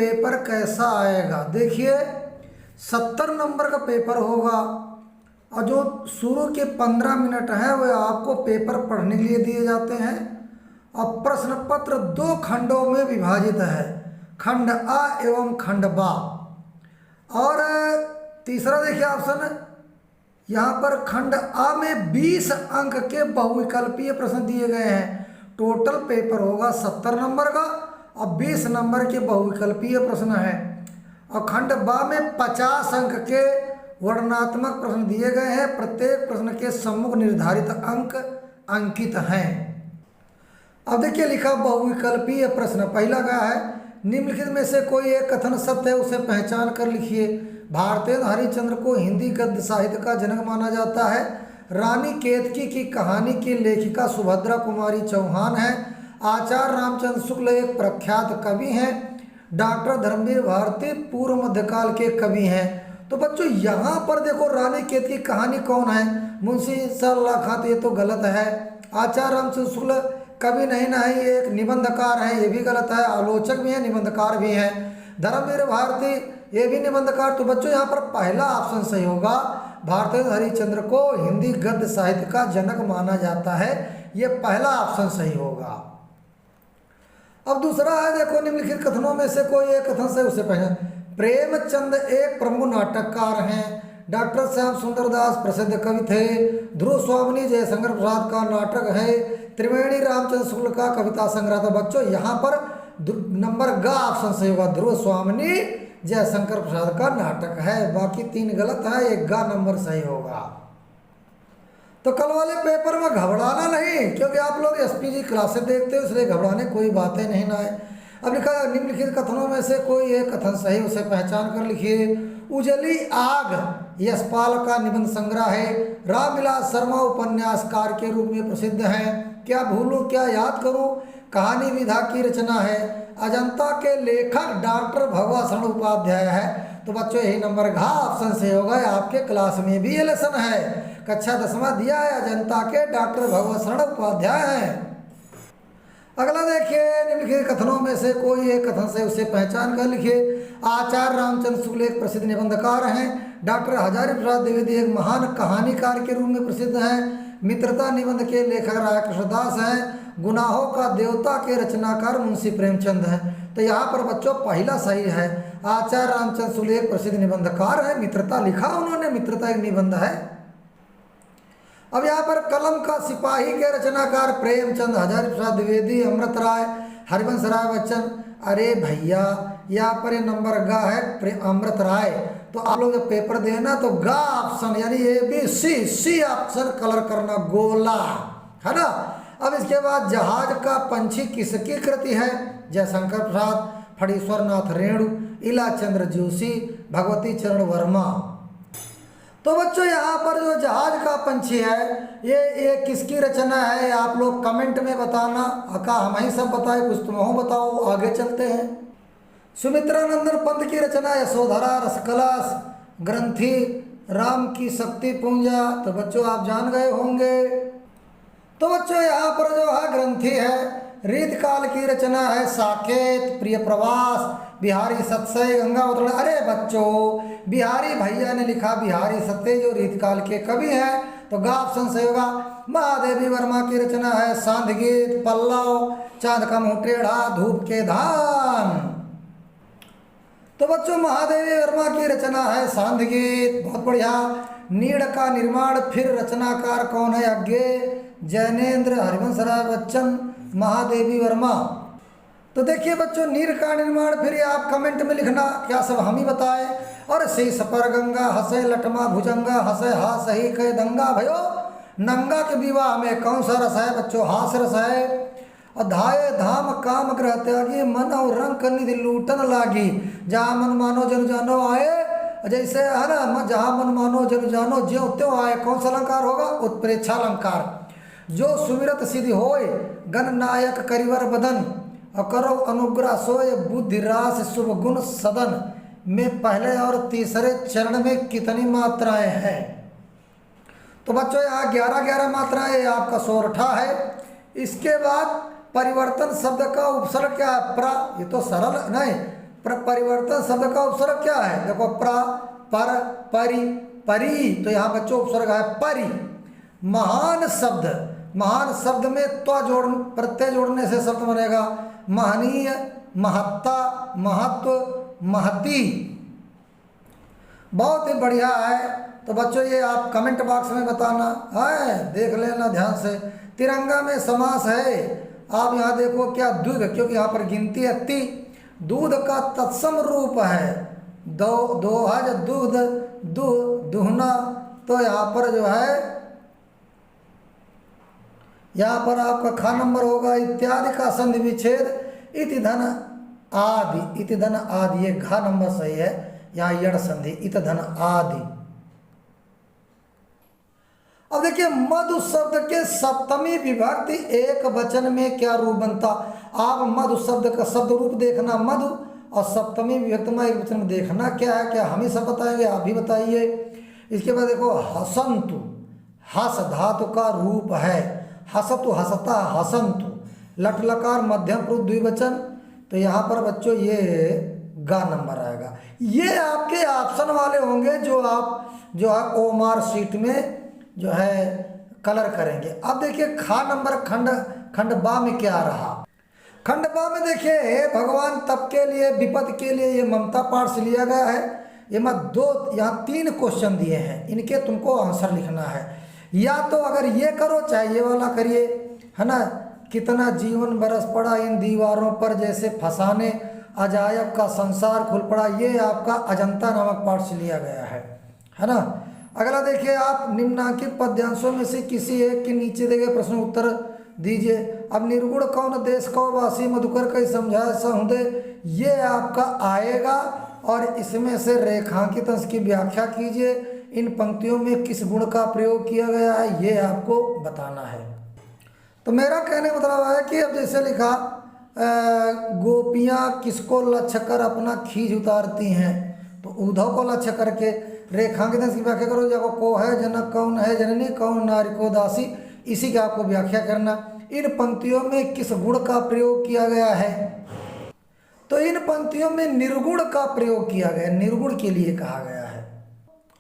Paper कैसा आएगा। देखिए 70 नंबर का पेपर होगा और जो शुरू के 15 मिनट हैं वो आपको पेपर पढ़ने के लिए दिए जाते हैं। और प्रश्न पत्र 2 खंडों में विभाजित है, खंड आ एवं खंड बा। और तीसरा देखिए ऑप्शन, यहाँ पर खंड आ में 20 अंक के बहुविकल्पीय प्रश्न दिए गए हैं। टोटल पेपर होगा 70 नंबर का और 20 नंबर के बहुविकल्पीय प्रश्न हैं। और खंड बा में 50 अंक के वर्णनात्मक प्रश्न दिए गए हैं। प्रत्येक प्रश्न के सम्मुख निर्धारित अंक अंकित हैं। अब देखिए लिखा बहुविकल्पीय प्रश्न। पहला क्या है, निम्नलिखित में से कोई एक कथन सत्य है, उसे पहचान कर लिखिए। भारतेंदु हरिश्चंद्र को हिंदी गद्य साहित्य का जनक माना जाता है। रानी केतकी की कहानी की लेखिका सुभद्रा कुमारी चौहान है। आचार्य रामचंद्र शुक्ल एक प्रख्यात कवि हैं। डॉक्टर धर्मवीर भारती पूर्व मध्यकाल के कवि हैं। तो बच्चों यहाँ पर देखो रानी केतकी की कहानी कौन है, मुंशी सल्लाह खां, ये तो गलत है। आचार्य रामचंद्र शुक्ल कवि नहीं ना है, ये एक निबंधकार है, ये भी गलत है। आलोचक भी है, निबंधकार भी हैं। धर्मवीर भारती ये भी निबंधकार। तो बच्चों यहाँ पर पहला ऑप्शन सही होगा। भारतेंदु हरिश्चंद्र को हिंदी गद्य साहित्य का जनक माना जाता है, ये पहला ऑप्शन सही होगा। अब दूसरा है, देखो निम्नलिखित कथनों में से कोई एक कथन सही, उसे पहचान। प्रेमचंद एक प्रमुख नाटककार हैं। डॉक्टर श्याम सुंदर दास प्रसिद्ध कवि थे। ध्रुव स्वामिनी जयशंकर प्रसाद का नाटक है। त्रिवेणी रामचंद्र शुक्ल का कविता संग्रह। तो बच्चों यहाँ पर नंबर ग ऑप्शन सही होगा। ध्रुव स्वामिनी जयशंकर प्रसाद का नाटक है, बाकी 3 गलत है, एक ग नंबर सही होगा। तो कल वाले पेपर में घबराना नहीं, क्योंकि आप लोग एसपीजी क्लासेस देखते हो, इसलिए घबराने कोई बातें नहीं ना है। अब लिखा है निम्नलिखित कथनों में से कोई एक कथन सही, उसे पहचान कर लिखिए। उजली आग यशपाल का निबंध संग्रह है। रामविलास शर्मा उपन्यासकार के रूप में प्रसिद्ध हैं। क्या भूलूं क्या याद करूं कहानी विधा की रचना है। अजंता के लेखक डॉक्टर भगवा शरण उपाध्याय है। तो बच्चों यही नंबर घ ऑप्शन से होगा। आपके क्लास में भी ये लेसन है, कक्षा 10वां दिया है, अजंता के डॉक्टर भगवा शरण उपाध्याय हैं। अगला देखिए निम्नलिखित कथनों में से कोई एक कथन से उसे पहचान कर लिखिए। आचार्य रामचंद्र शुक्ल एक प्रसिद्ध निबंधकार हैं। डॉक्टर हजारी प्रसाद द्विवेदी एक महान कहानीकार के रूप में प्रसिद्ध हैं। मित्रता निबंध के लेखक राय कृष्णदास हैं। गुनाहों का देवता के रचनाकार मुंशी प्रेमचंद हैं। तो यहाँ पर बच्चों पहला सही है। आचार्य रामचंद्र शुक्ल एक प्रसिद्ध निबंधकार है। मित्रता लिखा उन्होंने, मित्रता एक निबंध है। अब यहाँ पर कलम का सिपाही के रचनाकार प्रेमचंद, हजारी प्रसाद द्विवेदी, अमृत राय, हरिवंश राय बच्चन। अरे भैया यहाँ पर ये नंबर ग है, अमृत राय। तो आप लोग जब पेपर देना तो ग ऑप्शन यानी A B C option colour करना, गोला, है ना। अब इसके बाद जहाज का पंछी किसकी कृति है। जयशंकर प्रसाद, फणीश्वर नाथ रेणु, इला चंद्र जोशी, भगवती चरण वर्मा। तो बच्चों यहाँ पर जो जहाज का पंछी है ये किसकी रचना है, आप लोग कमेंट में बताना। अका हम ही सब बताए, कुछ तुम हो बताओ। आगे चलते हैं। सुमित्रानंदन पंत की रचना यशोधरा, रसकलास, ग्रंथि, राम की शक्ति पूंजा। तो बच्चों आप जान गए होंगे। तो बच्चों यहाँ पर जो है ग्रंथि है। रीतकाल की रचना है साकेत, प्रिय प्रवास, बिहारी सत्सय, गंगा अवतरण। अरे बच्चों बिहारी भैया ने लिखा, बिहारी सत्य जो रीतकाल के कवि हैं। तो ग ऑप्शन सही होगा। महादेवी वर्मा की रचना है सांध्य गीत, पल्लव, चांद का मुंह टेढ़ा, धूप के धान। तो बच्चों महादेवी वर्मा की रचना है सांध्य गीत, बहुत बढ़िया। नीड़ का निर्माण फिर रचनाकार कौन है, अज्ञे, जैनेन्द्र, हरिवंश राय बच्चन, महादेवी वर्मा। तो देखिए बच्चों नीर का निर्माण फिर आप कमेंट में लिखना, क्या सब हम ही बताए। और शीश पर गंगा हंसे लटमा भुजंगा, हंसे हा सही कह दंगा भयो। नंगा के विवाह में कौन सा रस है बच्चों, हास रस है। अधाये धाम काम ग्रह त्यागी, मन और रंग निधि लूटन लागी। जहाँ मन मानो जन जानो आए, जैसे है ना, जहाँ मन मानो जन जानो ज्यों त्यों आए। कौन सा अलंकार होगा, उत्प्रेक्षा अलंकार। जो सुमिरत सिद्धि होय, गण नायक करिवर बदन, अकरो अनुग्रह सोय, बुद्धि रास शुभ गुण सदन। में पहले और तीसरे चरण में कितनी मात्राएं हैं। तो बच्चों यहाँ 11 मात्राएं, ये आपका सोरठा है। इसके बाद परिवर्तन शब्द का उपसर्ग क्या है, प्रा। ये तो सरल नहीं, परिवर्तन शब्द का उपसर्ग क्या है? देखो प्र, पर, परि, परी, तो यहाँ बच्चों उपसर्ग है परि। महान शब्द, महान शब्द में प्रत्यय जोड़ने से शब्द बनेगा महनीय, महत्ता, महत्व, महती। बहुत ही बढ़िया है। तो बच्चों ये आप कमेंट बॉक्स में बताना है, देख लेना ध्यान से। तिरंगा में समास है, आप यहाँ देखो क्या दूध, क्योंकि यहाँ पर गिनती है ती, दूध का तत्सम रूप है दोहज, दूध, दुहना। तो यहाँ पर जो है, यहाँ पर आपका खा नंबर होगा इत्यादि का संधि विच्छेद, इति धन आदि, इति धन आदि, ये घा नंबर सही है, यहाँ यड़ संधि, इत धन आदि। अब देखिए मधु शब्द के सप्तमी विभक्ति एक वचन में क्या रूप बनता? आप मधु शब्द का शब्द रूप देखना मधु, और सप्तमी विभक्ति में एक वचन में देखना क्या है, क्या हम ही सब बताएंगे, आप भी बताइए। इसके बाद देखो हसंतु, हस धातु का रूप है, हसतु, हसता, हसंतु, लट लकार मध्यम पुरुष द्विवचन। तो यहाँ पर बच्चों ये गा नंबर आएगा। ये आपके ऑप्शन वाले होंगे जो आप जो है ओमार शीट में जो है कलर करेंगे। अब देखिए खा नंबर खंड बा में क्या रहा? खंड बा में देखिए हे भगवान तप के लिए, विपद के लिए, ये ममता पाठ से लिया गया है। ये मैं यहाँ 3 क्वेश्चन दिए हैं, इनके तुमको आंसर लिखना है। या तो अगर ये करो चाहे ये वाला करिए, है ना, कितना जीवन बरस पड़ा इन दीवारों पर जैसे फसाने, अजायब का संसार खुल पड़ा, ये आपका अजंता नामक पाठ से लिया गया है ना। अगला देखिए आप निम्नांकित पद्यांशों में से किसी एक के नीचे दिए गए प्रश्न उत्तर दीजिए। अब निर्गुण कौन देश को वासी मधुकर कई समझाया सहुदय, ये आपका आएगा। और इसमें से रेखांकित अंश की व्याख्या कीजिए। इन पंक्तियों में किस गुण का प्रयोग किया गया है ये आपको बताना है। तो मेरा कहने का मतलब है कि अब जैसे लिखा गोपियाँ किसको लक्ष्य कर अपना खींच उतारती हैं, तो उद्धव को लक्ष्य करके रेखांकित की व्याख्या करो। देखो को है जनक, कौन है जननी, कौन नारी को दासी, इसी की आपको व्याख्या करना। इन पंक्तियों में किस गुण का प्रयोग किया गया है? तो इन पंक्तियों में निर्गुण का प्रयोग किया गया, निर्गुण के लिए कहा गया है।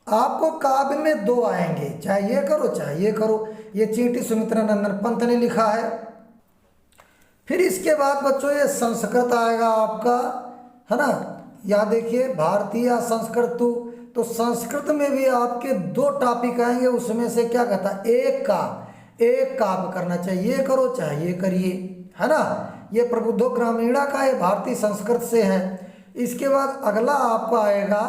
आपको काव्य में 2 आएंगे, चाहे ये करो चाहे ये करो। ये चींटी सुमित्रा नंदन पंत ने लिखा है। फिर इसके बाद बच्चों ये संस्कृत आएगा आपका, है ना। यहाँ देखिए भारतीय संस्कृत, तो संस्कृत में भी आपके 2 टॉपिक आएंगे। उसमें से क्या कहता है, एक काव्य करना चाहिए, ये करो चाहे ये करिए, है ना। ये प्रबुद्धो ग्रामीणा का, ये भारतीय संस्कृत से है। इसके बाद अगला आपका आएगा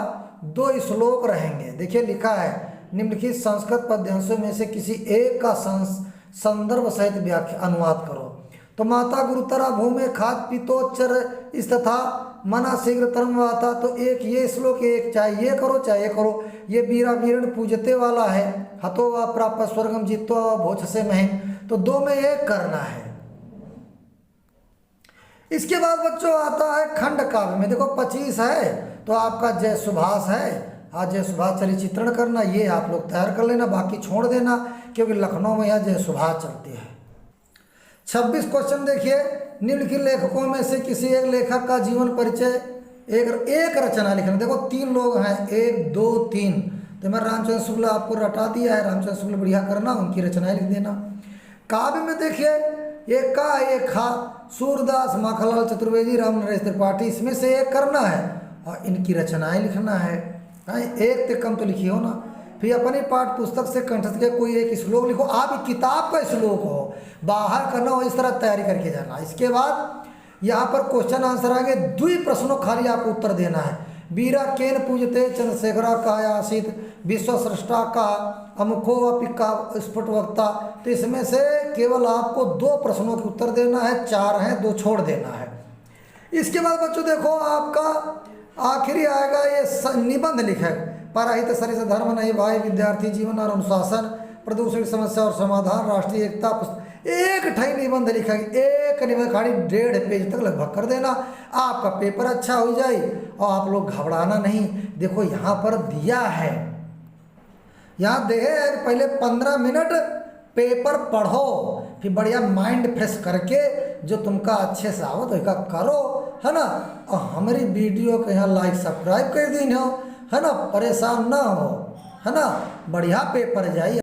2 श्लोक रहेंगे। देखिए लिखा है निम्नलिखित संस्कृत पद्यांशों में से किसी एक का संदर्भ सहित व्याख्या अनुवाद करो। तो माता गुरुतरा भूमि खाद पितोच्चर इस तथा मना शीघ्र तरंगवाता, तो एक ये श्लोक, एक चाहे ये करो चाहे ये करो। ये वीरा वीरण पूजते वाला है, हतो व प्राप्त स्वर्गम जित्वा व भोज से महें, तो 2 में एक करना है। इसके बाद बच्चों आता है खंड काव्य में। देखो 25 है, तो आपका जय सुभाष है। हाँ जय सुभाष चरित्र चित्रण करना, ये आप लोग तैयार कर लेना, बाकी छोड़ देना क्योंकि लखनऊ में यहाँ जय सुभाष चलती है। 26 क्वेश्चन देखिए, निम्नलिखित लेखकों में से किसी एक लेखक का जीवन परिचय एक रचना लिखना। देखो 3 लोग हैं, 1 2 3, तो मैं रामचंद्र शुक्ल आपको रटा दिया है, रामचंद्र शुक्ल बढ़िया करना, उनकी रचनाएं लिख देना। काव्य में देखिए एक का एक खा, सूरदास, माखनलाल चतुर्वेदी, राम नरेश त्रिपाठी, इसमें से एक करना है और इनकी रचनाएं लिखना है। एक से कम तो लिखी हो ना। फिर अपनी पाठ पुस्तक से कंठस्थ के कोई एक श्लोक लिखो, आप किताब का श्लोक हो, बाहर करना हो, इस तरह तैयारी करके जाना। इसके बाद यहाँ पर क्वेश्चन आंसर आएंगे, 2 प्रश्नों खाली आपको उत्तर देना है। वीरा केन पूजते चंद्रशेखरा का आसित विश्व सृष्टा का अमुखो अपिका स्फुट वक्ता, तो इसमें से केवल आपको 2 प्रश्नों के उत्तर देना है, 4 हैं 2 छोड़ देना है। इसके बाद बच्चों देखो आपका आखिरी आएगा ये निबंध लिखक, पराहित सरिस धर्म नहीं भाई, विद्यार्थी जीवन और अनुशासन, प्रदूषण समस्या और समाधान, राष्ट्रीय एकता पुस्तक, एक ठाई निबंध लिखक, एक निबंध खाली 1.5 पेज तक लगभग कर देना, आपका पेपर अच्छा हो जाए। और आप लोग घबराना नहीं, देखो यहाँ पर दिया है, यहाँ देखे पहले 15 मिनट पेपर पढ़ो, फिर बढ़िया माइंड फ्रेश करके जो तुमका अच्छे से आवत वही का करो, है ना। और हमारी वीडियो के यहाँ लाइक सब्सक्राइब कर दी हो, है ना, परेशान ना हो, है ना, बढ़िया पेपर जाइए।